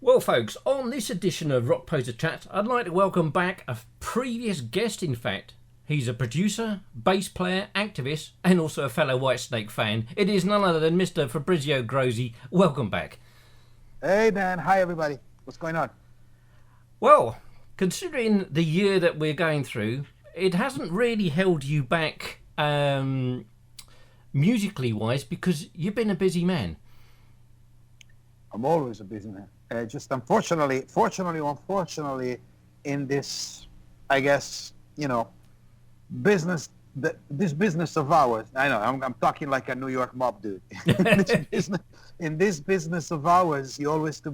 Well, folks, on this edition of Rockposer Chat, I'd like to welcome back a previous guest, in fact. He's a producer, bass player, activist, and also a fellow Whitesnake fan. It is none other than Mr. Fabrizio Grossi. Welcome back. Hey, Dan. Hi, everybody. What's going on? Well, considering the year that we're going through, it hasn't really held you back musically-wise because you've been a busy man. I'm always a busy man. Just unfortunately, in this, I guess, business, this business of ours. I know I'm talking like a New York mob dude. In this business of ours, you always have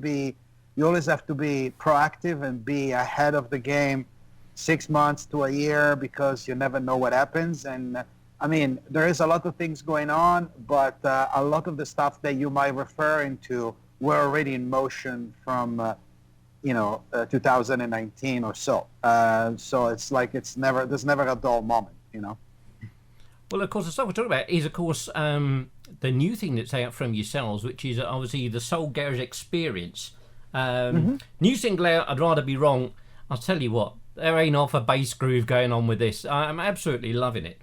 to be proactive and be ahead of the game, 6 months to a year, because you never know what happens. And I mean, there is a lot of things going on, but a lot of the stuff that you might refer into were already in motion from 2019 or so. So it's like there's never a dull moment, Well, of course, the stuff we're talking about is, of course, the new thing that's out from yourselves, which is obviously the Soul Garage Experience. New single out, I'd Rather Be Wrong. I'll tell you what, there ain't off a bass groove going on with this. I'm absolutely loving it.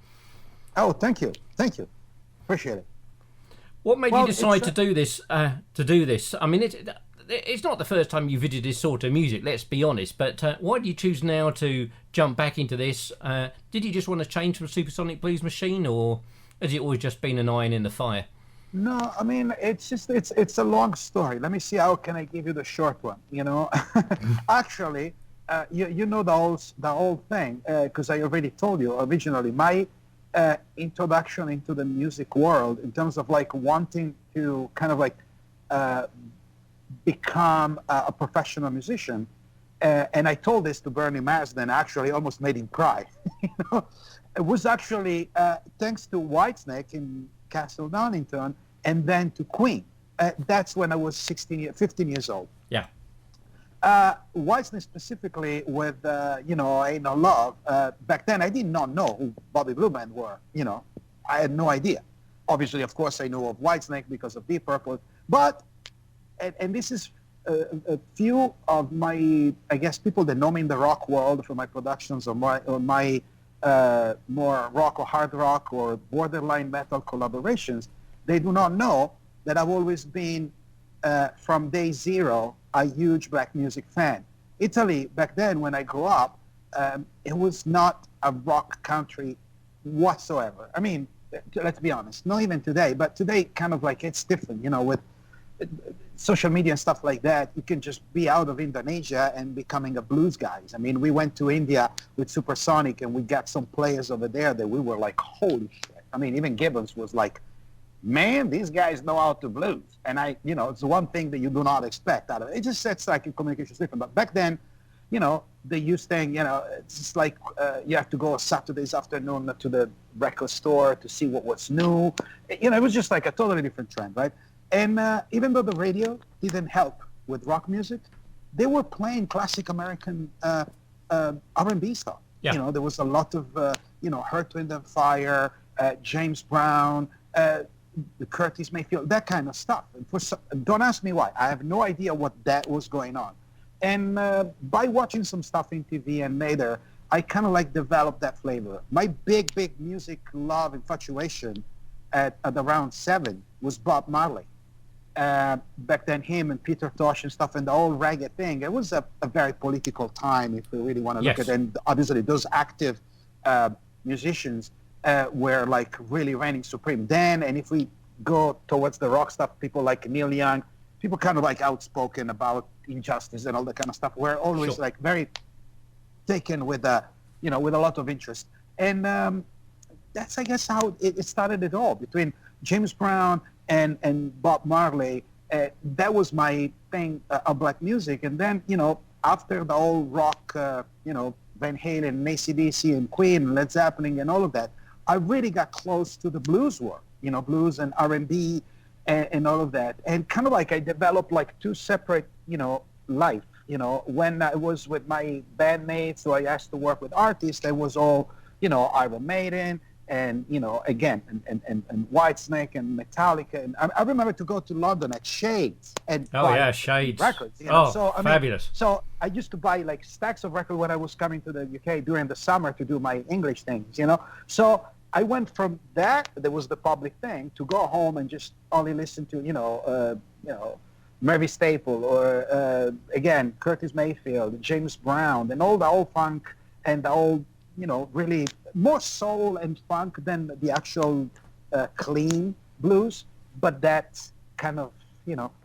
Oh, thank you. Appreciate it. What made you decide to do this? I mean, it's not the first time you visited this sort of music, let's be honest. But why do you choose now to jump back into this? Did you just want to change from Supersonic Blues Machine, or has it always just been an iron in the fire? No, I mean, it's a long story. Let me see, how can I give you the short one? Actually, you know the whole thing, because I already told you originally. My introduction into the music world, in terms of like wanting to kind of like become a professional musician, and I told this to Bernie Marsden, actually almost made him cry. It was actually thanks to Whitesnake in Castle Donington, and then to Queen. That's when I was 15 years old. Yeah. Whitesnake specifically with, Ain't No Love. Back then, I did not know who Bobby Blue Band were. I had no idea. Obviously, of course, I knew of Whitesnake because of Deep Purple. But, and this is a few of my, I guess, people that know me in the rock world for my productions or my more rock or hard rock or borderline metal collaborations, they do not know that I've always been, from day zero, a huge black music fan. Italy, back then, when I grew up, it was not a rock country whatsoever. I mean, let's be honest, not even today, but today kind of like it's different, with social media and stuff like that. You can just be out of Indonesia and becoming a blues guy. I mean, we went to India with Supersonic and we got some players over there that we were like, holy shit. I mean, even Gibbons was like, man, these guys know how to blues. And it's one thing that you do not expect out of it. It just sets like your communication different. But back then, the youth thing, it's just like you have to go Saturdays afternoon to the record store to see what was new. It was just like a totally different trend, right? And even though the radio didn't help with rock music, they were playing classic American R&B stuff. Yeah. There was a lot of, Earth, Wind and Fire, James Brown, Curtis Mayfield, that kind of stuff. And don't ask me why. I have no idea what that was going on. And by watching some stuff in TV and later, I kind of like developed that flavor. My big music love infatuation at around 7 was Bob Marley. Back then, him and Peter Tosh and stuff, and the whole reggae thing. It was a very political time, if we really want to look at it. And obviously, those active musicians were like really reigning supreme then. And if we go towards the rock stuff, people like Neil Young, people kind of like outspoken about injustice and all that kind of stuff, were always like very taken with with a lot of interest. And that's, I guess, how it started it all, between James Brown and Bob Marley. That was my thing of black music. And then, after the whole rock, Van Halen and AC/DC and Queen and Led Zeppelin and all of that, I really got close to the blues world, blues and R&B and all of that. And kind of like I developed like two separate, life. When I was with my bandmates, so I asked to work with artists, it was all, Iron Maiden and again, and Whitesnake and Metallica, and I remember to go to London at Shades and buy Shades records. So fabulous. So I used to buy like stacks of records when I was coming to the UK during the summer to do my English things. So I went from that was the public thing to go home and just only listen to Murphy Staple or again Curtis Mayfield, James Brown, and all the old funk and the old really more soul and funk than the actual clean blues, but that kind of,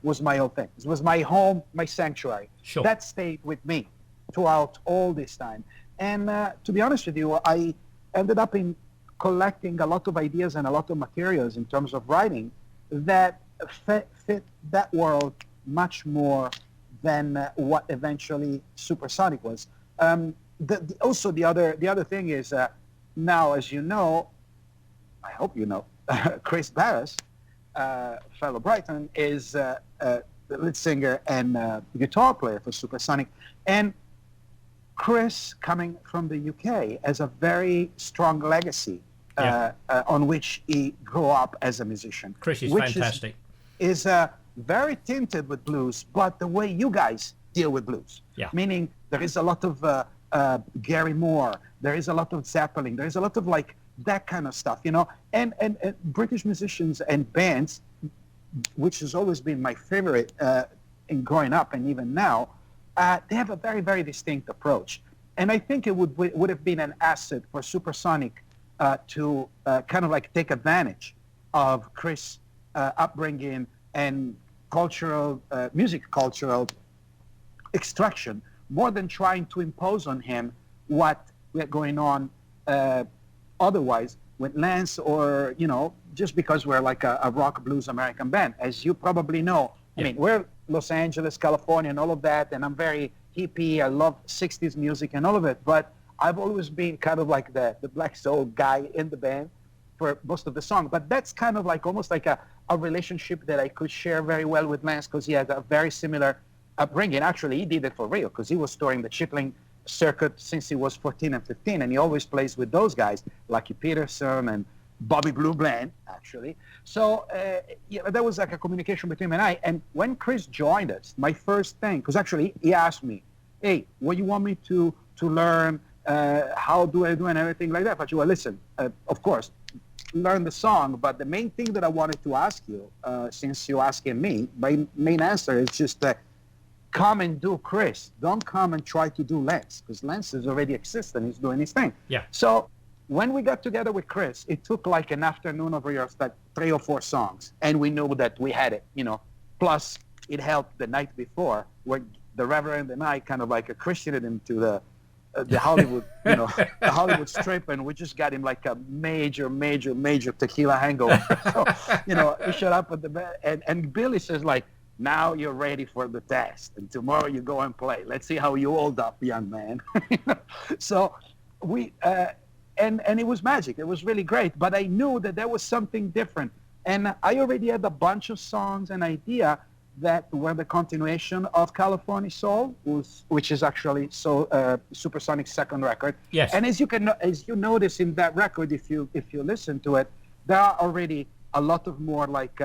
was my own thing. It was my home, my sanctuary. Sure. That stayed with me throughout all this time. And to be honest with you, I ended up in collecting a lot of ideas and a lot of materials in terms of writing that fit that world much more than what eventually Supersonic was. Also, the other thing is now, as you know, I hope you know, Chris Barras, fellow Brighton, is the lead singer and guitar player for Supersonic. And Chris, coming from the UK, has a very strong legacy on which he grew up as a musician. Chris is fantastic. Is very tinted with blues, but the way you guys deal with blues, meaning there is a lot of Gary Moore, there is a lot of Zeppelin, there is a lot of like that kind of stuff, and British musicians and bands, which has always been my favorite in growing up and even now, they have a very, very distinct approach. And I think it would have been an asset for Supersonic to kind of like take advantage of Chris' upbringing and music cultural extraction, more than trying to impose on him what we had going on otherwise with Lance, or just because we're like a rock blues American band. As you probably know, I mean, we're Los Angeles, California, and all of that, and I'm very hippie. I love 60s music and all of it, but I've always been kind of like the black soul guy in the band for most of the song. But that's kind of like almost like a relationship that I could share very well with Lance, because he had a very similar upbringing. Actually, he did it for real, because he was touring the Chitlin circuit since he was 14 and 15, and he always plays with those guys, Lucky Peterson and Bobby Blue Bland, actually. So there was like a communication between him and I. And when Chris joined us, my first thing, because actually he asked me, hey, what do you want me to learn? How do I do and everything like that? But you were, listen, of course, learn the song, but the main thing that I wanted to ask you, since you're asking me, my main answer is just come and do Chris. Don't come and try to do Lance, because Lance is already existing. He's doing his thing. Yeah. So when we got together with Chris, it took like an afternoon of rehearsal, like 3 or 4 songs, and we knew that we had it, Plus, it helped the night before, where the Reverend and I kind of like Christianed him to the Hollywood, the Hollywood Strip, and we just got him like a major tequila hangover. So, he showed up at the bed, and Billy says like, now you're ready for the test, and tomorrow you go and play. Let's see how you hold up, young man. So we, and it was magic. It was really great. But I knew that there was something different. And I already had a bunch of songs and idea that were the continuation of California Soul, which is actually Supersonic's second record. Yes. And as you notice in that record, if you listen to it, there are already a lot of more like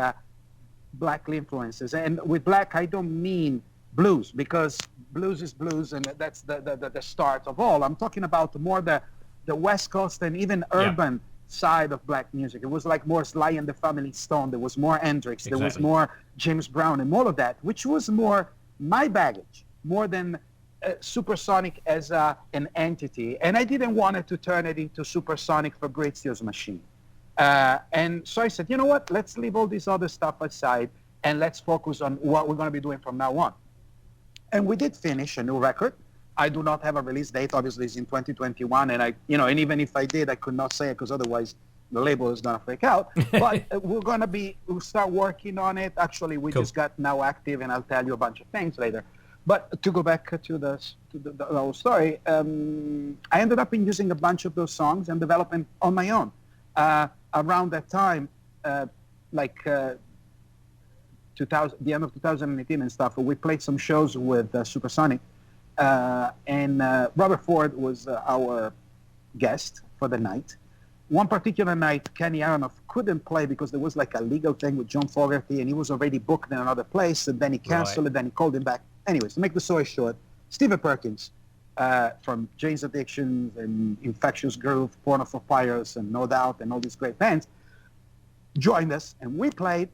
black influences. And with black, I don't mean blues, because blues is blues, and that's the start of all. I'm talking about more the West Coast and even urban side of black music. It was like more Sly and the Family Stone. There was more Hendrix. Exactly. There was more James Brown and all of that, which was more my baggage, more than Supersonic as an entity. And I didn't want it to turn it into Supersonic Fabrizio's machine. And so I said, you know what, let's leave all this other stuff aside and let's focus on what we're going to be doing from now on. And we did finish a new record. I do not have a release date. Obviously, it's in 2021. And and even if I did, I could not say it, because otherwise the label is going to freak out. But we'll start working on it. Actually, we just got now active, and I'll tell you a bunch of things later. But to go back to the whole story, I ended up using a bunch of those songs and developing on my own. Around that time, the end of 2018 and stuff, we played some shows with Supersonic, and Robert Ford was our guest for the night. one particular night, Kenny Aronoff couldn't play because there was like a legal thing with John Fogerty, and he was already booked in another place, and then he canceled it, then he called him back. Anyways, to make the story short, Stephen Perkins, from Jane's Addiction and Infectious Groove, Porno for Pyres, and No Doubt, and all these great bands, joined us, and we played.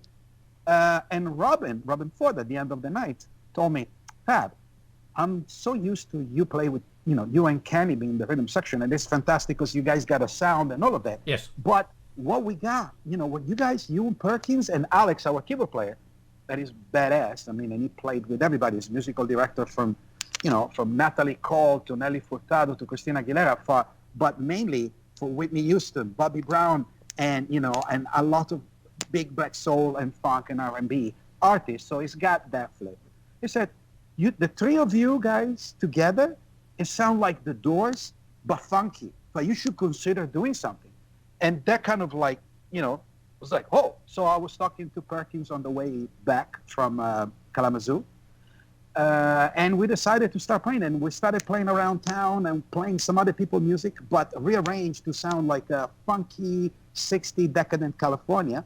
And Robin Ford, at the end of the night, told me, Fab, I'm so used to you play with, you and Kenny being in the rhythm section, and it's fantastic because you guys got a sound and all of that. Yes. But what we got, what you guys, you and Perkins and Alex, our keyboard player, that is badass. I mean, and he played with everybody. He's musical director from Natalie Cole to Nelly Furtado to Christina Aguilera, but mainly for Whitney Houston, Bobby Brown, and and a lot of big black soul and funk and R&B artists. So it's got that flavor. He said, the three of you guys together, it sounds like the Doors, but funky. But you should consider doing something. And that kind of like, was like, oh. So I was talking to Perkins on the way back from Kalamazoo. And we decided to start playing. And we started playing around town and playing some other people's music, but rearranged to sound like a funky, 60s decadent California.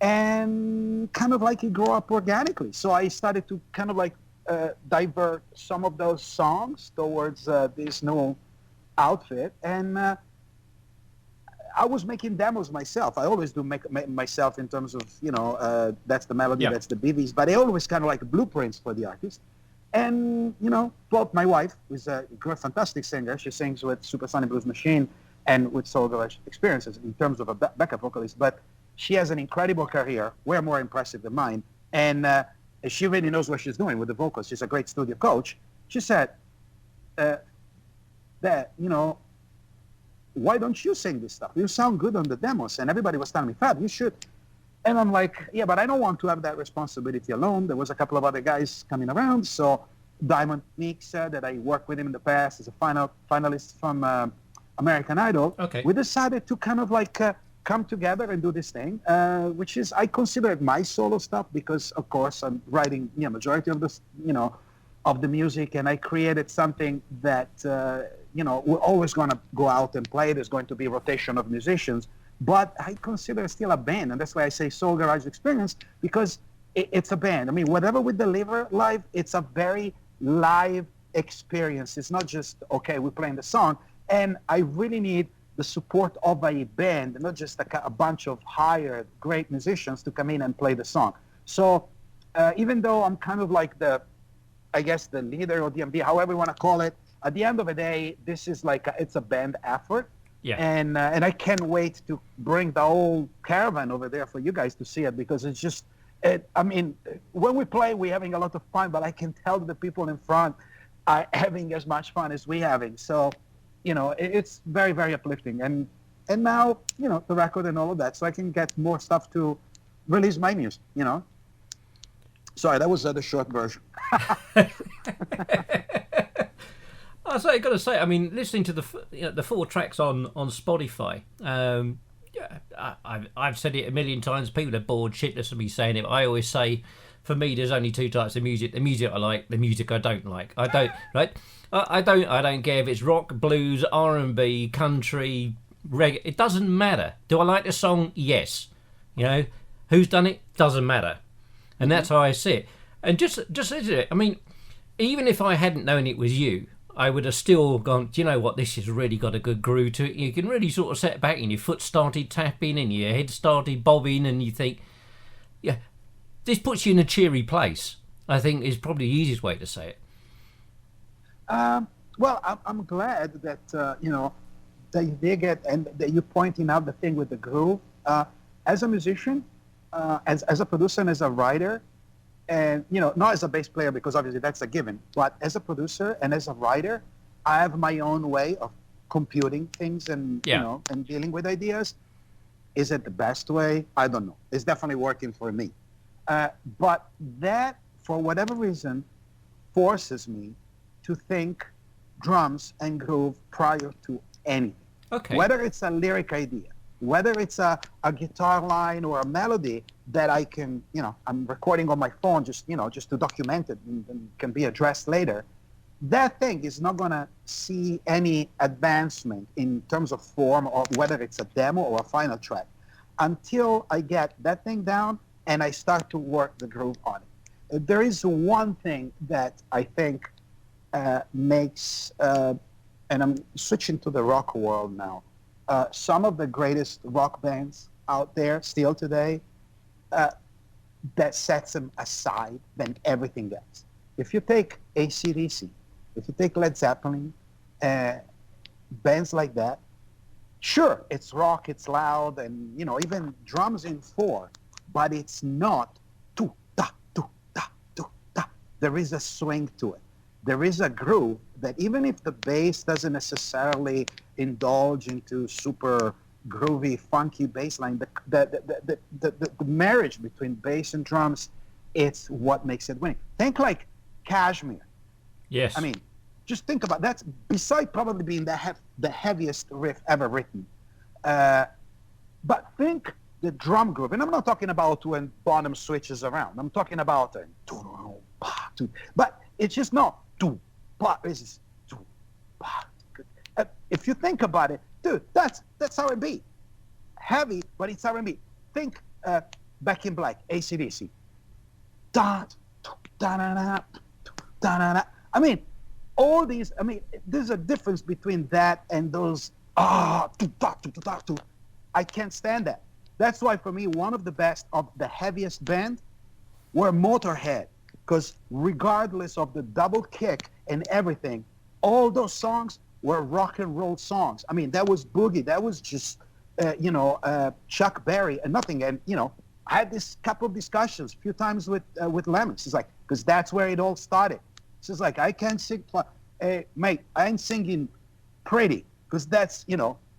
And kind of like it grew up organically. So I started to kind of like divert some of those songs towards this new outfit. And I was making demos myself. I always do make myself in terms of, that's the melody, that's the BVs. But I always kind of like blueprints for the artist. And, both my wife, who's a fantastic singer, she sings with Supersonic Blues Machine and with Soul Garage Experiences in terms of a backup vocalist. But she has an incredible career, way more impressive than mine. And she really knows what she's doing with the vocals. She's a great studio coach. She said that, why don't you sing this stuff? You sound good on the demos. And everybody was telling me, Fab, you should. And I'm like, yeah, but I don't want to have that responsibility alone. There was a couple of other guys coming around. So Diamond Meeks, that I worked with him in the past, is a finalist from American Idol. Okay. We decided to kind of like come together and do this thing, which is, I consider it my solo stuff because, of course, I'm writing, majority of this, of the music, and I created something that, we're always going to go out and play. There's going to be a rotation of musicians, but I consider it still a band, and that's why I say Soul Garage Experience, because it's a band. I mean, whatever we deliver live, it's a very live experience. It's not just, okay, we're playing the song, and I really need the support of a band, not just a bunch of hired great musicians to come in and play the song. So even though I'm kind of like the leader or the MD, however you want to call it, at the end of the day, this is like, it's a band effort. Yeah. And I can't wait to bring the whole caravan over there for you guys to see it, because it's just, when we play, we're having a lot of fun, but I can tell the people in front are having as much fun as we're having. So, it's very, very uplifting. And now, the record and all of that, so I can get more stuff to release my music, Sorry, that was the short version. I got to say, I mean, listening to the 4 tracks on Spotify, I've said it a million times. People are bored shitless of me saying it. I always say, for me, there's only 2 types of music: the music I like, the music I don't like. I don't care if it's rock, blues, R&B, country, reggae. It doesn't matter. Do I like the song? Yes. Who's done it? Doesn't matter. And that's how I see it. And just listen to it. I mean, even if I hadn't known it was you, I would have still gone, do you know what, this has really got a good groove to it. You can really sort of set back and your foot started tapping and your head started bobbing, and you think, yeah, this puts you in a cheery place, I think is probably the easiest way to say it. Well, I'm glad that, that you dig it and that you're pointing out the thing with the groove. As a musician, as a producer and as a writer, and, not as a bass player, because obviously that's a given, but as a producer and as a writer, I have my own way of computing things and, and dealing with ideas. Is it the best way? I don't know. It's definitely working for me. But that, for whatever reason, forces me to think drums and groove prior to anything. Okay. Whether it's a lyric idea, whether it's a guitar line or a melody that I can, I'm recording on my phone just to document it and can be addressed later. that thing is not going to see any advancement in terms of form, or whether it's a demo or a final track, until I get that thing down and I start to work the groove on it. There is one thing that I think makes, and I'm switching to the rock world now, some of the greatest rock bands out there still today, that sets them aside than everything else. If you take AC/DC, if you take Led Zeppelin, bands like that, sure, it's rock, it's loud, and even drums in four, but it's not tu ta tu ta tu ta. There is a swing to it. There is a groove that even if the bass doesn't necessarily indulge into super groovy, funky bass line, the marriage between bass and drums, it's what makes it winning. Think like Kashmir. Yes. I mean, just think about that. Beside probably being the heaviest riff ever written, but think the drum groove, and I'm not talking about when Bonham switches around. I'm talking about but it's just not it's just if you think about it, dude, that's R&B, heavy, but it's R&B. Think Back in Black, AC/DC. Da da da da da da. I mean, all these. I mean, there's a difference between that and those. I can't stand that. That's why, for me, one of the best of the heaviest band were Motorhead, because regardless of the double kick and everything, all those songs were rock and roll songs. I mean, that was boogie. That was just, Chuck Berry and nothing. And, I had this couple of discussions a few times with Lemon. She's like, because that's where it all started. She's like, I can't sing. Hey, mate, I ain't singing pretty, because that's,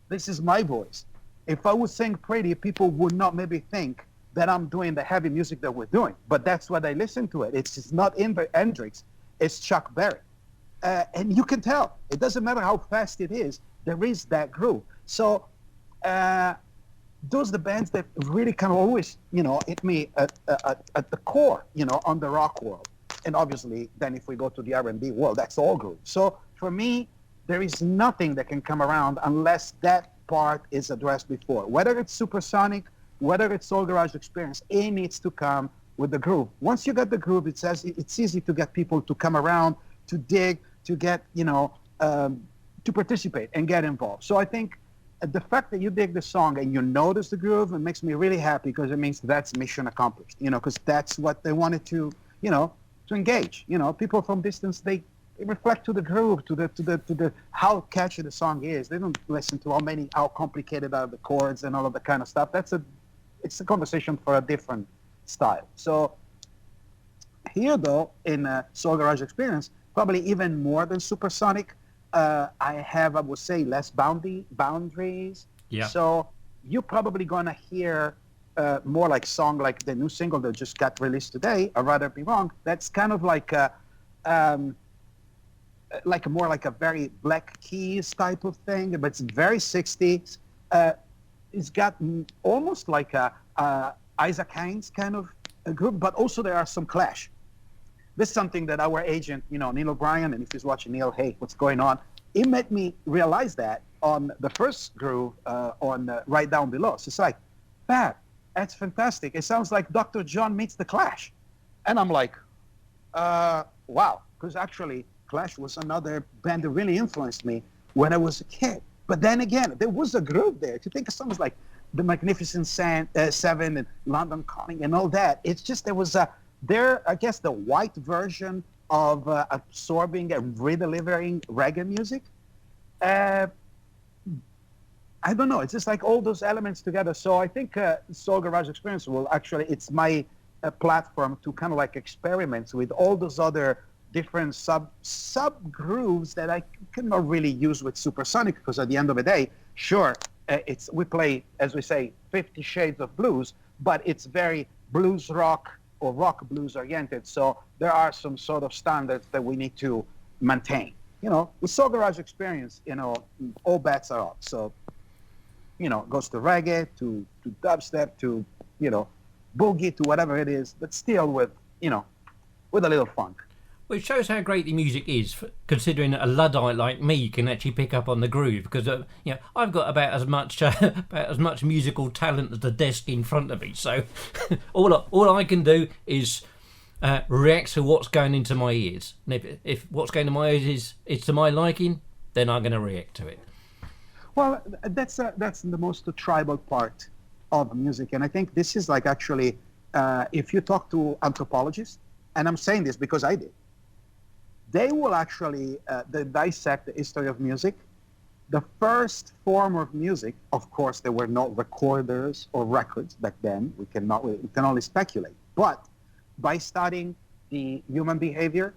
this is my voice. If I would sing pretty, people would not maybe think that I'm doing the heavy music that we're doing. But that's what I listen to it. It's not Hendrix. It's Chuck Berry. And you can tell. It doesn't matter how fast it is. There is that groove. So those are the bands that really kind of always, hit me at the core, on the rock world. And obviously, then if we go to the R&B world, that's all groove. So for me, there is nothing that can come around unless that part is addressed before. Whether it's Supersonic, whether it's Soul Garage Experience, it needs to come with the groove. Once you get the groove, it's easy to get people to come around, to dig, to get, to participate and get involved. So I think the fact that you dig the song and you notice the groove, it makes me really happy, because it means that's mission accomplished, because that's what they wanted to, to engage. People from distance, they reflect to the groove, to the how catchy the song is. They don't listen to how complicated are the chords and all of that kind of stuff. It's a conversation for a different style. So here, though, in Soul Garage Experience, probably even more than Supersonic, I would say, less boundaries. Yeah. So you're probably going to hear more like song like the new single that just got released today, I'd Rather Be Wrong. That's kind of like more like a very Black Keys type of thing, but it's very 60s. It's got almost like a Isaac Hayes kind of a group, but also there are some Clash. This is something that our agent, Neil O'Brien, and if he's watching, Neil, hey, what's going on? It made me realize that on the first groove on Right Down Below. So it's like, Fab, that's fantastic. It sounds like Dr. John meets the Clash. And I'm like, wow, because actually Clash was another band that really influenced me when I was a kid. But then again, there was a groove there. If you think of songs like The Magnificent Seven and London Calling and all that, it's just there was I guess, the white version of absorbing and re-delivering reggae music. I don't know. It's just like all those elements together. So I think Soul Garage Experience will actually, it's my platform to kind of like experiment with all those other different sub grooves that I cannot really use with Supersonic, because at the end of the day, sure, we play, as we say, 50 Shades of Blues, but it's very blues rock or rock blues oriented. So there are some sort of standards that we need to maintain. With Soul Garage Experience, all bets are off. So, it goes to reggae, to dubstep, to, boogie, to whatever it is, but still with a little funk. Well, it shows how great the music is, considering a Luddite like me can actually pick up on the groove. Because I've got about as much musical talent as the desk in front of me. So all I can do is react to what's going into my ears. And if what's going to my ears is to my liking, then I'm going to react to it. Well, that's the most tribal part of music, and I think this is like actually, if you talk to anthropologists, and I'm saying this because I did, they will actually they dissect the history of music. The first form of music, of course, there were no recorders or records back then. We can only speculate. But by studying the human behavior,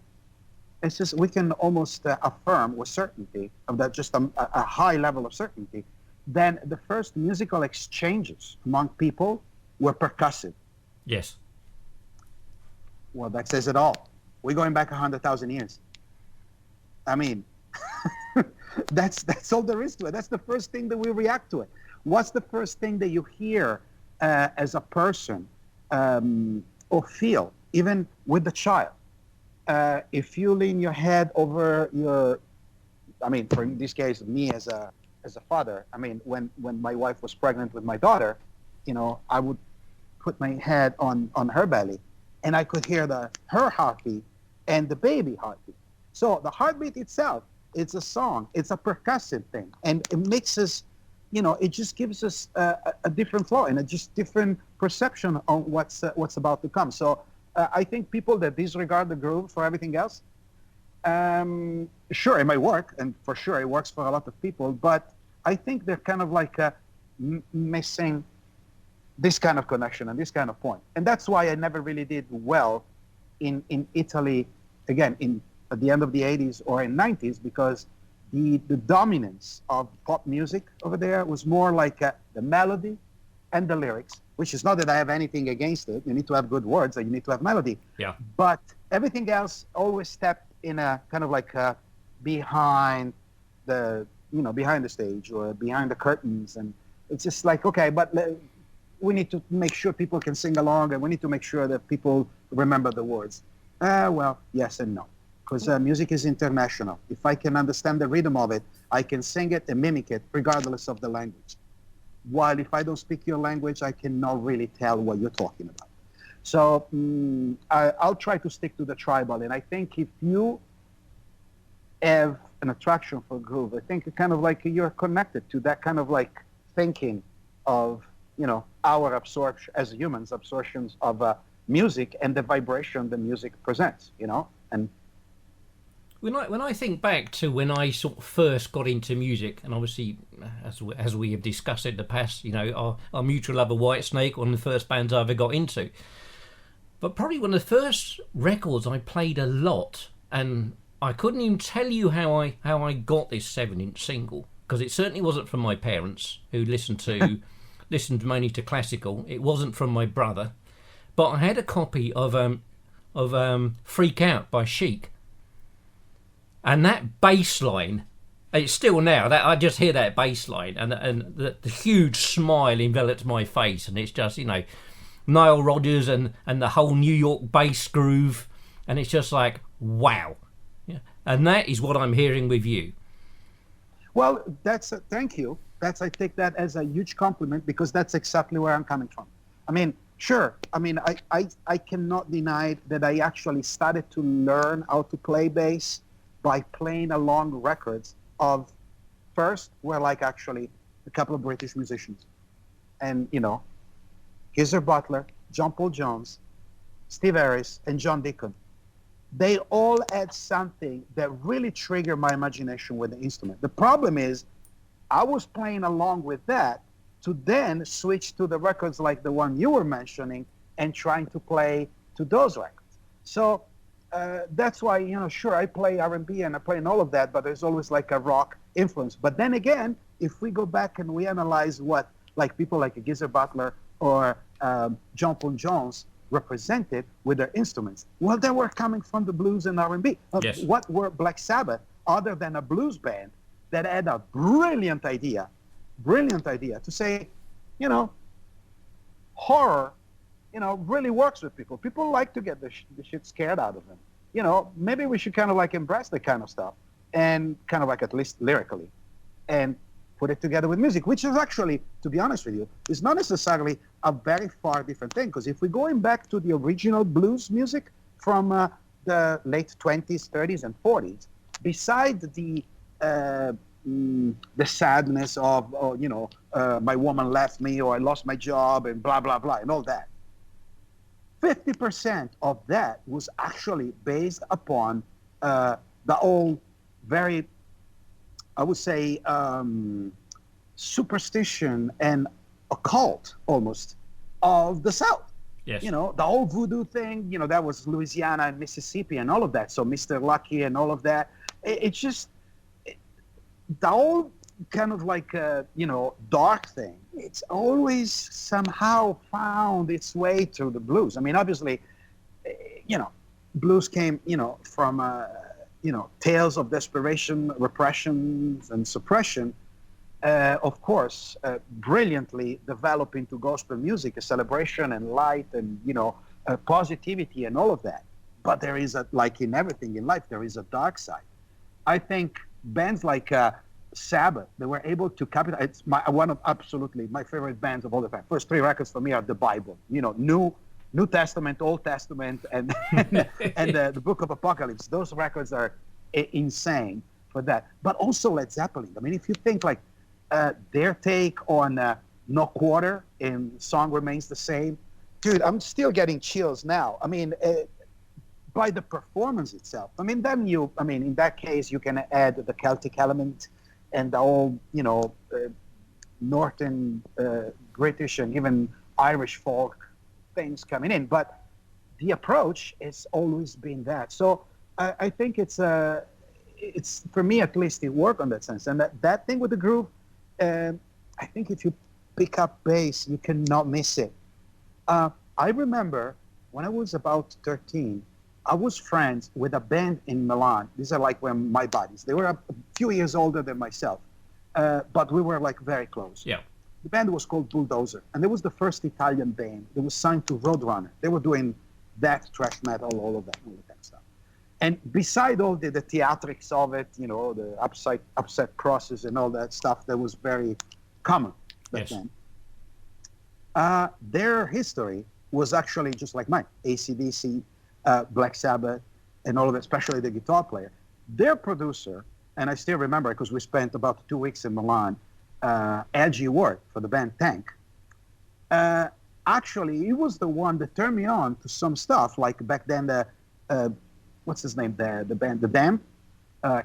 it's just we can almost affirm with certainty of that, just a high level of certainty. Then the first musical exchanges among people were percussive. Yes. Well, that says it all. We're going back 100,000 years. I mean, that's all there is to it. That's the first thing that we react to it. What's the first thing that you hear as a person or feel, even with the child? If you lean your head over for in this case, me as a father, I mean, when my wife was pregnant with my daughter, I would put my head on her belly, and I could hear her heartbeat and the baby heartbeat. So the heartbeat itself, it's a song, it's a percussive thing, and it makes us, it just gives us a different flow and a just different perception on what's about to come. So I think people that disregard the groove for everything else, sure, it might work, and for sure it works for a lot of people, but I think they're kind of like missing this kind of connection and this kind of point. And that's why I never really did well in Italy, again, at the end of the 80s or in 90s, because the dominance of pop music over there was more like the melody and the lyrics, which is not that I have anything against it. You need to have good words and you need to have melody. Yeah. But everything else always stepped in a kind of like behind the stage or behind the curtains. And it's just like, okay, but we need to make sure people can sing along, and we need to make sure that people remember the words. Well, yes and no. Because music is international. If I can understand the rhythm of it, I can sing it and mimic it regardless of the language. While if I don't speak your language, I cannot really tell what you're talking about. So I'll try to stick to the tribal. And I think if you have an attraction for groove, I think kind of like you're connected to that kind of like thinking of, our absorption as humans, absorptions of music and the vibration the music presents, and when I think back to when I sort of first got into music, and obviously as we have discussed in the past, our mutual love of Whitesnake, one of the first bands I ever got into, but probably one of the first records I played a lot, and I couldn't even tell you how I got this 7-inch single, because it certainly wasn't from my parents, who listened mainly to classical. It wasn't from my brother, but I had a copy of Freak Out by Chic. And that bass line, it's still now, that I just hear that bass line, and the huge smile envelops my face, and it's just, Nile Rodgers and the whole New York bass groove, and it's just like, wow. Yeah. And that is what I'm hearing with you. Well, thank you. I take that as a huge compliment, because that's exactly where I'm coming from. I mean, sure. I mean, I cannot deny that I actually started to learn how to play bass by playing along records of, first were like actually a couple of British musicians. And, Geezer Butler, John Paul Jones, Steve Harris, and John Deacon. They all had something that really triggered my imagination with the instrument. The problem is, I was playing along with that to then switch to the records like the one you were mentioning and trying to play to those records. So that's why, sure, I play R&B and I play in all of that, but there's always like a rock influence. But then again, if we go back and we analyze what like people like Geezer Butler or John Paul Jones represented with their instruments, well, they were coming from the blues and R&B. Yes. What were Black Sabbath other than a blues band that had a brilliant idea to say, horror, really works with people. People like to get the shit scared out of them. you know, maybe we should kind of like embrace that kind of stuff and kind of like at least lyrically and put it together with music, which is actually, to be honest with you, is not necessarily a very far different thing. Because if we're going back to the original blues music from the late 20s, 30s, and 40s, besides the sadness of, oh, you know, my woman left me, or I lost my job, and blah, blah, blah, and all that, 50% of that was actually based upon the old, very, I would say, superstition and occult almost of the South. Yes. You know, the whole voodoo thing, you know, that was Louisiana and Mississippi and all of that. So Mr. Lucky and all of that. It's just the whole kind of like, you know, dark thing. It's always somehow found its way to the blues. I mean, obviously, you know, blues came, you know, from, you know, tales of desperation, repression, and suppression. Of course, brilliantly develop into gospel music, a celebration and light and, you know, positivity and all of that. But there is like in everything in life, there is a dark side. I think bands like Sabbath, they were able to capitalize. It's one of absolutely my favorite bands of all the time. First three records for me are the Bible, you know, New Testament, Old Testament, and and the Book of Apocalypse. Those records are insane for that. But also Led Zeppelin. I mean, if you think like, their take on No Quarter in Song Remains the Same. Dude, I'm still getting chills now. I mean, by the performance itself. I mean, then in that case, you can add the Celtic element and the whole, you know, Northern British and even Irish folk things coming in. But the approach has always been that. So I think it's, for me at least, it worked on that sense. And that thing with the groove, I think if you pick up bass, you cannot miss it. I remember when I was about 13, I was friends with a band in Milan. These are like my buddies. They were a few years older than myself, but we were like very close. Yeah. The band was called Bulldozer, and it was the first Italian band that was signed to Roadrunner. They were doing death, thrash metal, all of that kind of stuff. And beside all the theatrics of it, you know, the upset crosses and all that stuff that was very common back then, their history was actually just like mine. AC/DC, Black Sabbath, and all of that, especially the guitar player. Their producer, and I still remember because we spent about 2 weeks in Milan, L.G. Ward for the band Tank. Actually, he was the one that turned me on to some stuff, like back then what's his name, the band, The Dam,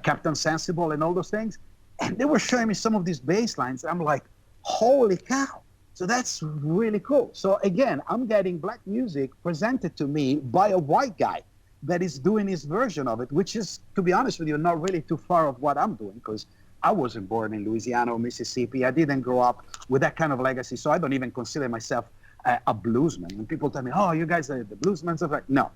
Captain Sensible and all those things. And they were showing me some of these bass lines. I'm like, holy cow. So that's really cool. So again, I'm getting black music presented to me by a white guy that is doing his version of it, which is, to be honest with you, not really too far of what I'm doing, because I wasn't born in Louisiana or Mississippi. I didn't grow up with that kind of legacy. So I don't even consider myself a bluesman. When people tell me, oh, you guys are the bluesmen, stuff like, no.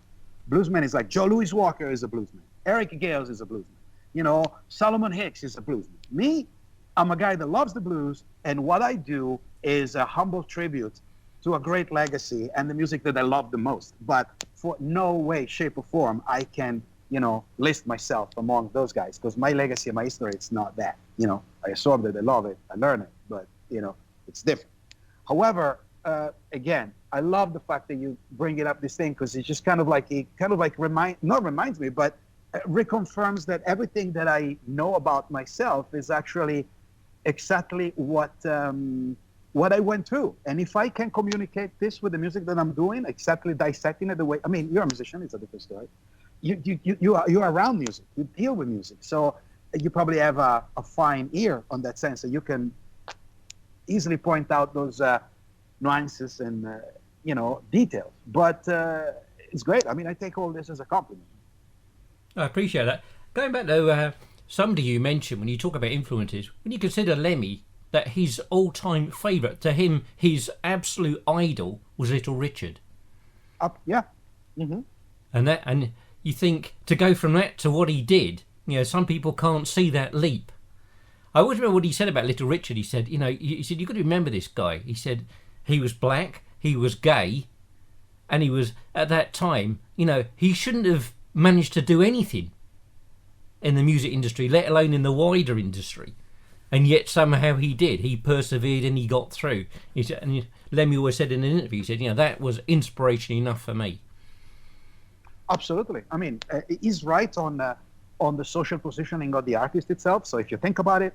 Bluesman is like Joe Louis Walker is a bluesman. Eric Gales is a bluesman. You know, Solomon Hicks is a bluesman. Me, I'm a guy that loves the blues, and what I do is a humble tribute to a great legacy and the music that I love the most. But for no way, shape, or form, I can, you know, list myself among those guys, because my legacy and my history, it's not that. You know, I absorb it, I love it, I learn it, but, you know, it's different. However, again, I love the fact that you bring it up, this thing, because it's just kind of like, reminds me, but reconfirms that everything that I know about myself is actually exactly what I went through. And if I can communicate this with the music that I'm doing, exactly dissecting it the way, I mean, you're a musician, it's a different story. You are around music, you deal with music. So you probably have a fine ear on that sense, so you can easily point out those nuances and, you know, details. But it's great. I mean, I take all this as a compliment. I appreciate that. Going back to somebody you mentioned when you talk about influences, when you consider Lemmy, that his all-time favourite, to him, his absolute idol was Little Richard. Yeah. Mm-hmm. And you think, to go from that to what he did, you know, some people can't see that leap. I always remember what he said about Little Richard. He said, you know, you've got to remember this guy. He said he was black, he was gay, and he was, at that time, you know, he shouldn't have manage to do anything in the music industry, let alone in the wider industry. And yet somehow he did. He persevered and he got through. He said, and Lemmy always said in an interview, he said, that was inspiration enough for me. Absolutely. I mean, he's right on the social positioning of the artist itself. So if you think about it,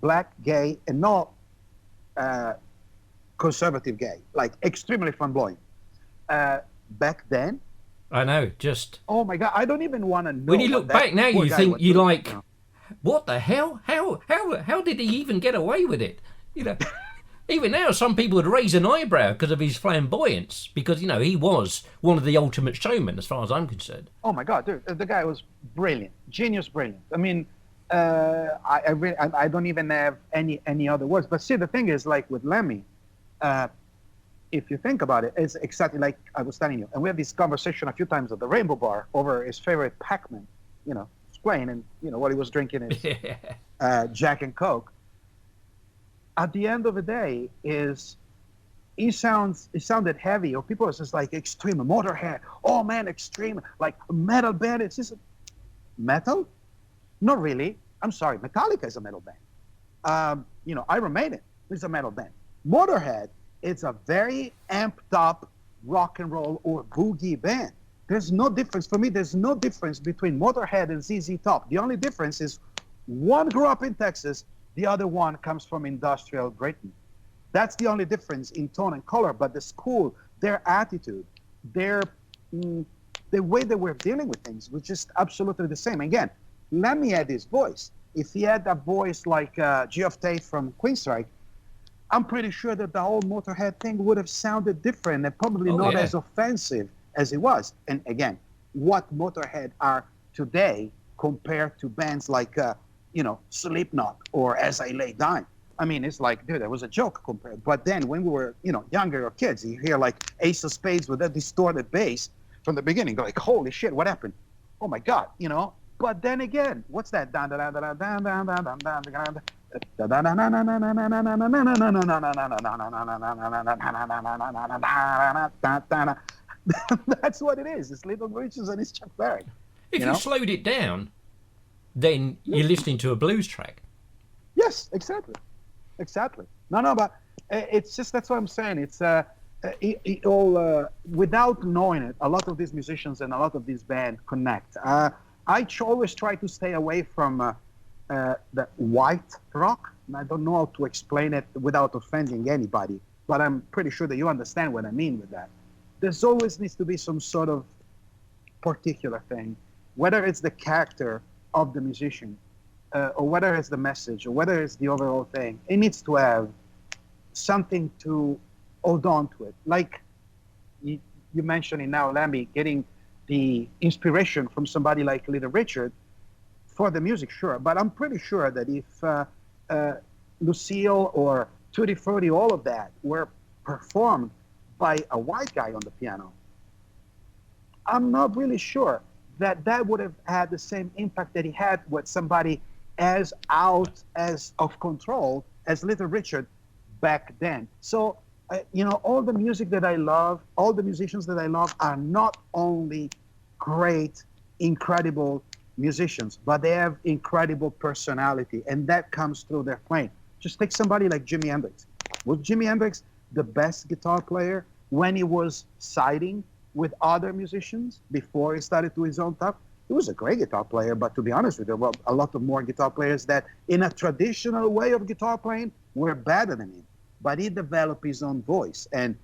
black, gay, and not conservative gay, like extremely flamboyant. Back then, I know, just... Oh my God, I don't even want to know. When you look back now, you think, you like, what the hell? How did he even get away with it? Even now, some people would raise an eyebrow because of his flamboyance, because, he was one of the ultimate showmen, as far as I'm concerned. Oh my God, dude, the guy was brilliant, genius brilliant. I mean, I don't even have any other words. But see, the thing is, like with Lemmy, if you think about it, it's exactly like I was telling you. And we had this conversation a few times at the Rainbow Bar over his favorite Pac-Man, explaining, what he was drinking is Jack and Coke. At the end of the day, it sounded heavy, or people are just like extreme, Motorhead. Oh man, extreme, like metal band. It's just metal? Not really. I'm sorry, Metallica is a metal band. Iron Maiden is a metal band. Motorhead, it's a very amped up rock and roll or boogie band. There's no difference. For me, there's no difference between Motorhead and ZZ Top. The only difference is one grew up in Texas, the other one comes from industrial Britain. That's the only difference in tone and color. But the school, their attitude, the way they were dealing with things was just absolutely the same. Again, Lemmy had his voice. If he had a voice like Geoff Tate from Queensryche, I'm pretty sure that the whole Motorhead thing would have sounded different and probably not as offensive as it was. And again, what Motorhead are today compared to bands like, Slipknot or As I Lay Dying. I mean, it's like, dude, it was a joke compared. But then when we were, younger or kids, you hear like Ace of Spades with that distorted bass from the beginning. Go like, holy shit, what happened? Oh my God, But then again, what's that? That's what it is. It's Little Richards and it's Chuck Berry. If you slowed it down, then you're listening to a blues track. Yes, exactly. No, but it's just, that's what I'm saying. It's it all without knowing it. A lot of these musicians and a lot of these bands connect. I always try to stay away from the white rock. And I don't know how to explain it without offending anybody, but I'm pretty sure that you understand what I mean with that. There's always needs to be some sort of particular thing, whether it's the character of the musician, or whether it's the message, or whether it's the overall thing. It needs to have something to hold on to it. Like you mentioning now, Lemmy, getting the inspiration from somebody like Little Richard for the music, sure. But I'm pretty sure that if Lucille or Tutti Frutti, all of that were performed by a white guy on the piano, I'm not really sure that would have had the same impact that he had with somebody as out as of control as Little Richard back then. So, all the music that I love, all the musicians that I love are not only great, incredible musicians, but they have incredible personality, and that comes through their playing. Just take somebody like Jimi Hendrix. Was Jimi Hendrix the best guitar player when he was siding with other musicians before he started to his own stuff? He was a great guitar player, but to be honest with you, well, a lot of more guitar players that in a traditional way of guitar playing were better than him. But he developed his own voice, and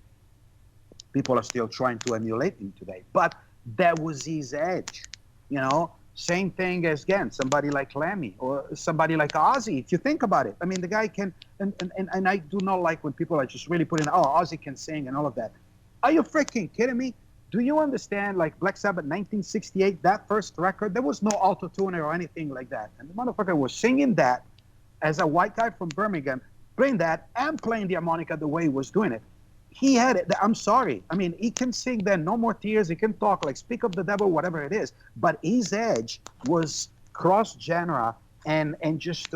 people are still trying to emulate him today. But that was his edge, Same thing as, again, somebody like Lemmy or somebody like Ozzy, if you think about it. I mean, the guy can, and I do not like when people are just really putting, Ozzy can sing and all of that. Are you freaking kidding me? Do you understand, like Black Sabbath 1968, that first record, there was no auto-tuner or anything like that. And the motherfucker was singing that as a white guy from Birmingham, playing that and playing the harmonica the way he was doing it. He had it. I'm sorry. I mean, he can sing then, No More Tears. He can talk, like Speak of the Devil, whatever it is. But his edge was cross-genre and just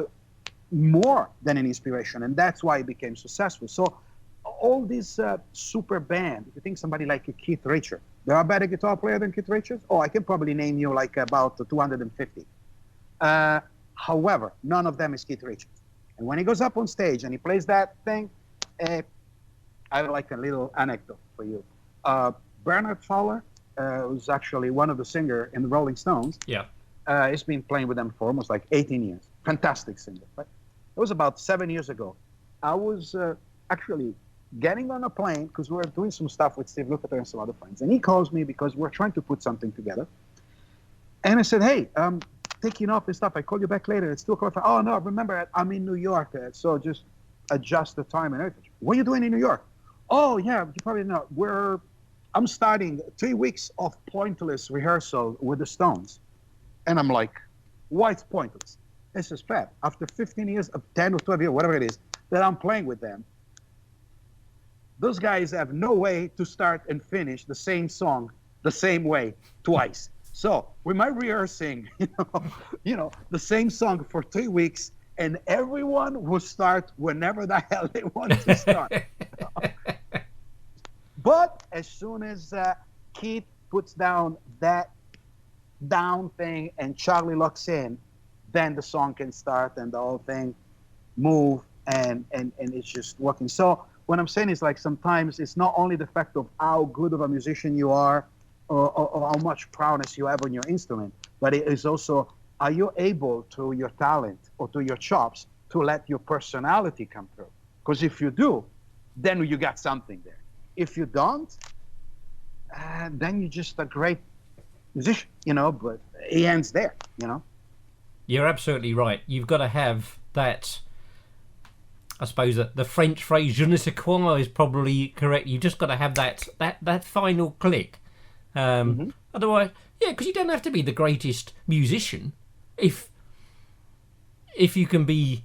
more than an inspiration. And that's why he became successful. So all these super band, if you think somebody like Keith Richards, There are better guitar players than Keith Richards? Oh, I can probably name you like about 250. However, none of them is Keith Richards. And when he goes up on stage and he plays that thing, I have like a little anecdote for you. Bernard Fowler, who's actually one of the singers in the Rolling Stones, he's been playing with them for almost like 18 years. Fantastic singer. But it was about 7 years ago. I was actually getting on a plane because we were doing some stuff with Steve Lukather and some other friends. And he calls me because we're trying to put something together. And I said, hey, taking off and stuff. I call you back later. It's 2 o'clock. Oh, no, remember, I'm in New York. So just adjust the time and everything. What are you doing in New York? Oh, yeah, you probably know. I'm starting 3 weeks of pointless rehearsal with the Stones. And I'm like, why it's pointless? This is bad. After 15 years, of 10 or 12 years, whatever it is, that I'm playing with them, those guys have no way to start and finish the same song the same way twice. So we might rehearsing, the same song for 3 weeks, and everyone will start whenever the hell they want to start. But as soon as Keith puts down that down thing and Charlie locks in, then the song can start and the whole thing move and it's just working. So what I'm saying is like sometimes it's not only the fact of how good of a musician you are or how much prowess you have on your instrument, but it is also, are you able to your talent or to your chops to let your personality come through? Because if you do, then you got something there. If you don't, then you're just a great musician, but it ends there, You're absolutely right. You've got to have that, I suppose that the French phrase je ne sais quoi is probably correct. You've just got to have that final click. Otherwise, because you don't have to be the greatest musician. If you can be,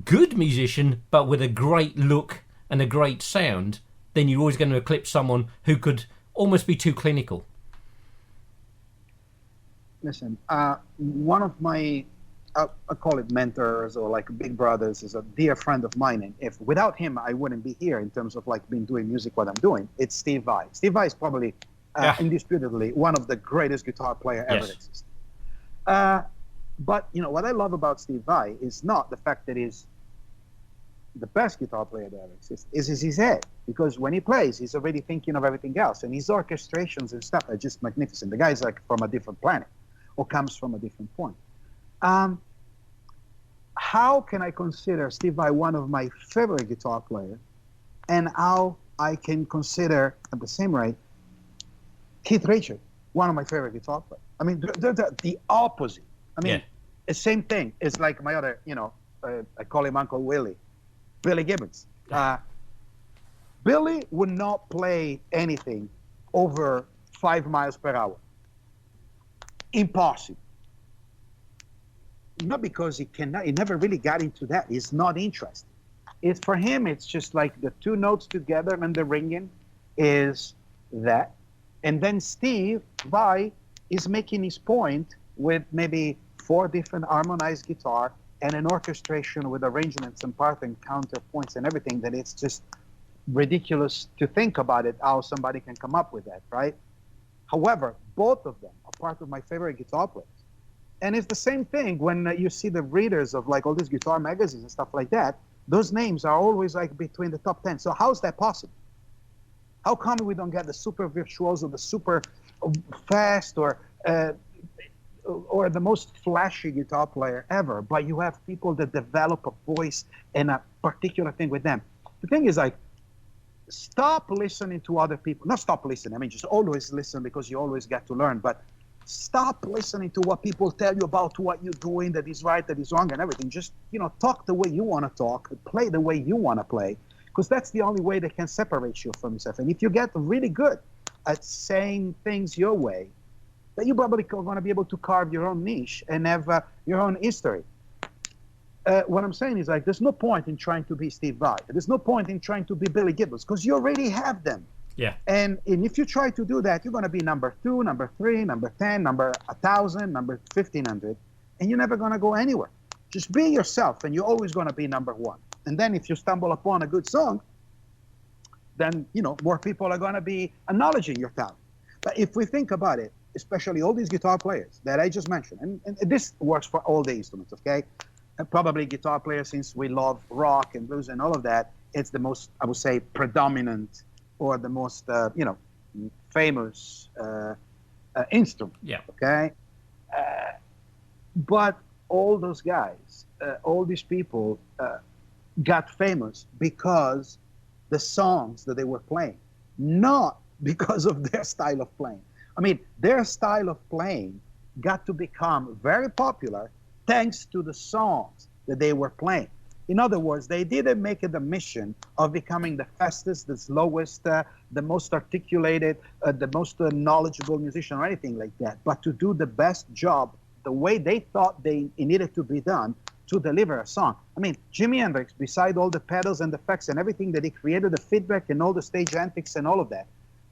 good musician, but with a great look and a great sound, then you're always going to eclipse someone who could almost be too clinical. Listen, one of my, I call it mentors or like big brothers, is a dear friend of mine. And if without him, I wouldn't be here in terms of like being doing music, what I'm doing. It's Steve Vai. Steve Vai is probably indisputably one of the greatest guitar player ever existed. But what I love about Steve Vai is not the fact that he's the best guitar player that ever exists, is his head. Because when he plays, he's already thinking of everything else. And his orchestrations and stuff are just magnificent. The guy's like from a different planet or comes from a different point. How can I consider Steve Vai one of my favorite guitar players, and how I can consider at the same rate Keith Richards one of my favorite guitar players? I mean, they're the opposite. I mean, the same thing. It's like my other, I call him Uncle Willie, Billy Gibbons. Billy would not play anything over 5 miles per hour. Impossible. Not because he never really got into that. He's not interested. For him, it's just like the 2 notes together and the ringing is that. And then Steve Vai is making his point with maybe 4 different harmonized guitar and an orchestration with arrangements and part and counterpoints and everything, that it's just ridiculous to think about it, how somebody can come up with that, right? However, both of them are part of my favorite guitar players. And it's the same thing when you see the readers of like all these guitar magazines and stuff like that. Those names are always like between the top 10. So how is that possible? How come we don't get the super virtuoso, the super fast, or the most flashy guitar player ever? But you have people that develop a voice and a particular thing with them. The thing is, like, stop listening to other people. Not stop listening. I mean, just always listen, because you always get to learn. But stop listening to what people tell you about what you're doing, that is right, that is wrong, and everything. Just, talk the way you want to talk, play the way you want to play, because that's the only way that can separate you from yourself. And if you get really good at saying things your way, then you're probably going to be able to carve your own niche and have your own history. What I'm saying is, like, there's no point in trying to be Steve Vai. There's no point in trying to be Billy Gibbons, because you already have them. Yeah. And if you try to do that, you're going to be number 2, number 3, number 10, number 1,000, number 1,500, and you're never going to go anywhere. Just be yourself, and you're always going to be number 1. And then if you stumble upon a good song, then, more people are going to be acknowledging your talent. But if we think about it, especially all these guitar players that I just mentioned, and this works for all the instruments, okay? And probably guitar players, since we love rock and blues and all of that, it's the most, I would say, predominant or the most, famous instrument, okay? But all those guys, all these people got famous because the songs that they were playing, not because of their style of playing. I mean, their style of playing got to become very popular thanks to the songs that they were playing. In other words, they didn't make it a mission of becoming the fastest, the slowest, the most articulated, the most knowledgeable musician or anything like that, but to do the best job the way they thought it needed to be done to deliver a song. I mean, Jimi Hendrix, beside all the pedals and effects and everything that he created, the feedback and all the stage antics and all of that,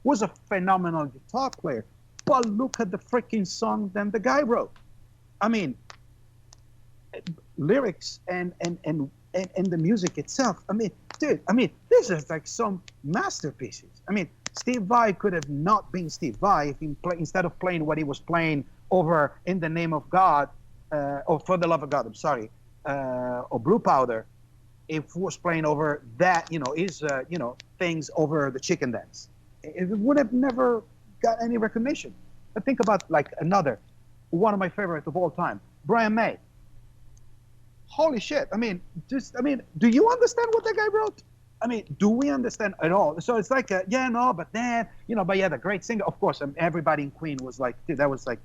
was a phenomenal guitar player. But look at the freaking song that the guy wrote. I mean, lyrics and the music itself. I mean, dude, this is like some masterpieces. I mean, Steve Vai could have not been Steve Vai if instead of playing what he was playing over In the Name of God, or For the Love of God, I'm sorry, or Blue Powder, if he was playing over that, his, things over the Chicken Dance. It would have never got any recognition. But think about like one of my favorites of all time, Brian May. Holy shit. I mean, do you understand what that guy wrote? I mean, do we understand at all? So it's like, but then, but yeah, the great singer, of course, everybody in Queen was like, dude, that was like,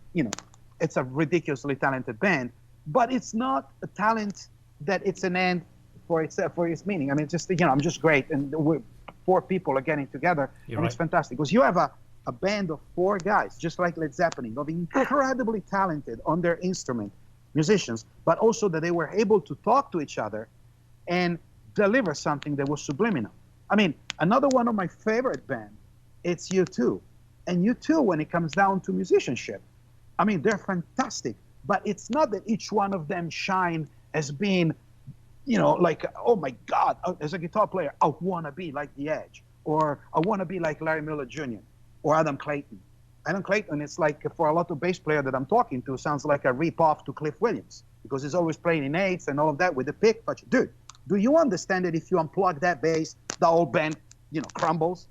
it's a ridiculously talented band, but it's not a talent that it's an end for its meaning. I mean, just, I'm just great. And four people are getting together, it's fantastic. Because you have a band of four guys, just like Led Zeppelin, of incredibly talented on their instrument musicians, but also that they were able to talk to each other and deliver something that was subliminal. I mean, another one of my favorite bands, it's U2. And U2, when it comes down to musicianship, I mean, they're fantastic, but it's not that each one of them shine as being, like, oh my God, as a guitar player, I want to be like The Edge, or I want to be like Larry Miller Jr., or Adam Clayton. Adam Clayton, it's like, for a lot of bass player that I'm talking to, sounds like a rip-off to Cliff Williams, because he's always playing in eighths and all of that with the pick. But dude, do you understand that if you unplug that bass, the whole band, crumbles?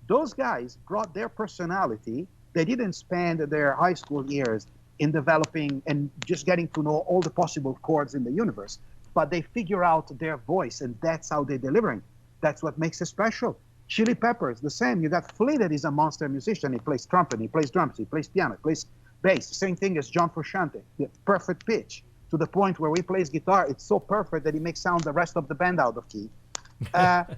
Those guys brought their personality. They didn't spend their high school years in developing and just getting to know all the possible chords in the universe, but they figure out their voice, and that's how they're delivering. That's what makes it special. Chili Peppers, the same. You got Flea, that is a monster musician. He plays trumpet, he plays drums, he plays piano, he plays bass. Same thing as John Frusciante, the perfect pitch, to the point where he plays guitar, it's so perfect that he makes sound the rest of the band out of key. And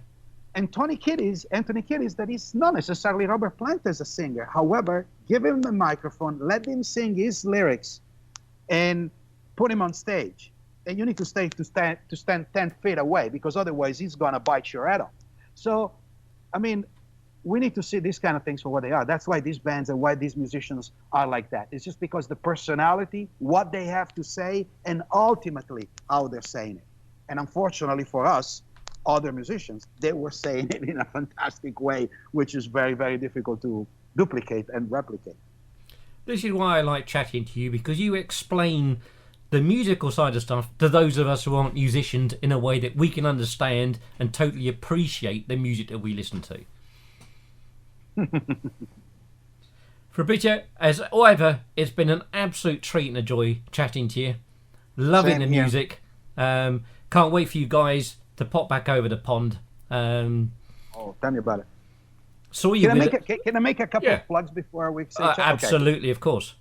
Anthony Kiedis, that is not necessarily Robert Plant as a singer. However, give him the microphone, let him sing his lyrics, and put him on stage. And you need to stand 10 feet away, because otherwise he's gonna bite your head off. So, I mean, we need to see these kind of things for what they are. That's why these bands and why these musicians are like that. It's just because the personality, what they have to say, and ultimately how they're saying it. And unfortunately for us, other musicians, they were saying it in a fantastic way, which is very, very difficult to duplicate and replicate. This is why I like chatting to you, because you explain the musical side of stuff to those of us who aren't musicians in a way that we can understand and totally appreciate the music that we listen to. Fabrizio, as ever, it's been an absolute treat and a joy chatting to you. Loving the music. Can't wait for you guys to pop back over the pond. Tell me about it. Saw you. Can I make a couple of plugs before we say absolutely, of course.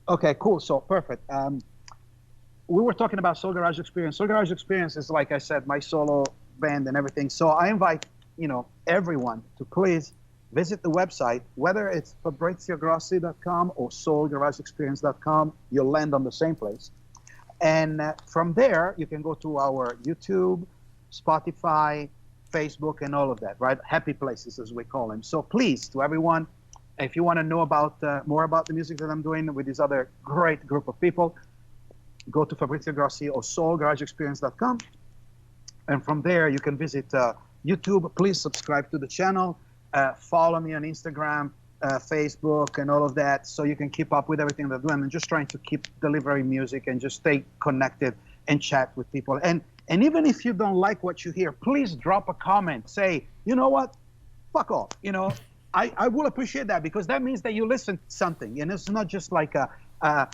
Okay, cool. So perfect. We were talking about Soul Garage Experience. Soul Garage Experience is, like I said, my solo band and everything. So I invite everyone to please visit the website, whether it's FabrizioGrossi.com or SoulGarageExperience.com. You'll land on the same place. And from there, you can go to our YouTube, Spotify, Facebook, and all of that, right? Happy places, as we call them. So please, to everyone, if you want to know about more about the music that I'm doing with this other great group of people, go to Fabrizio Grossi or SoulGarageExperience.com. And from there, you can visit YouTube, please subscribe to the channel. Follow me on Instagram, Facebook, and all of that, so you can keep up with everything that I'm doing. I'm just trying to keep delivering music and just stay connected and chat with people. And even if you don't like what you hear, please drop a comment. Say, you know what? Fuck off. I will appreciate that, because that means that you listen to something, and it's not just like a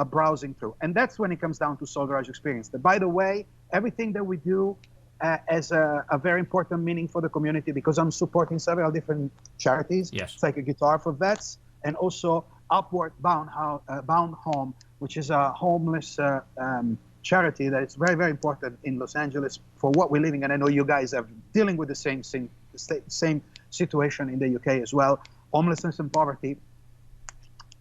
browsing through. And that's when it comes down to Soul Garage Experience. That, by the way, everything that we do has a very important meaning for the community, because I'm supporting several different charities. Yes. It's like a guitar for vets, and also Upward Bound Home, which is a homeless charity that is very, very important in Los Angeles for what we're living. And I know you guys are dealing with the same situation in the UK as well. Homelessness and poverty,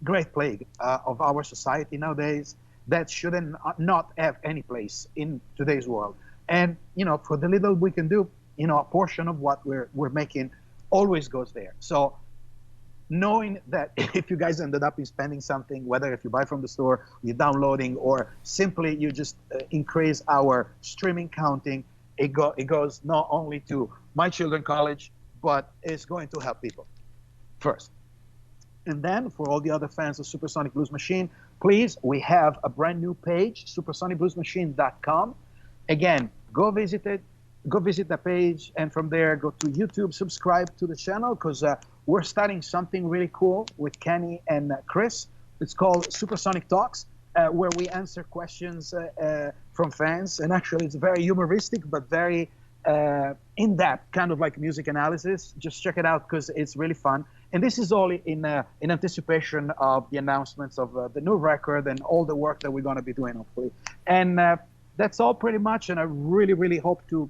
great plague of our society nowadays that shouldn't not have any place in today's world. And for the little we can do, a portion of what we're making always goes there. So knowing that if you guys ended up in spending something, whether if you buy from the store, you're downloading, or simply you just increase our streaming counting, it goes not only to my children's college, but it's going to help people first. And then for all the other fans of Supersonic Blues Machine, please, we have a brand new page, supersonicbluesmachine.com. Again, go visit it. Go visit the page, and from there, go to YouTube, subscribe to the channel, because we're starting something really cool with Kenny and Chris. It's called Supersonic Talks, where we answer questions from fans. And actually, it's very humoristic, but very in-depth, kind of like music analysis. Just check it out, because it's really fun. And this is all in anticipation of the announcements of the new record and all the work that we're going to be doing, hopefully. And that's all pretty much. And I really, really hope to,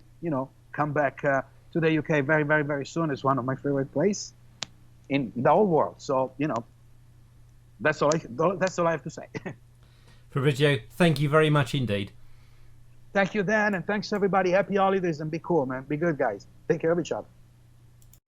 come back to the UK very, very, very soon. It's one of my favorite places in the whole world. So, that's all I have to say. Fabrizio, thank you very much indeed. Thank you, Dan, and thanks everybody. Happy holidays, and be cool, man. Be good, guys. Take care of each other.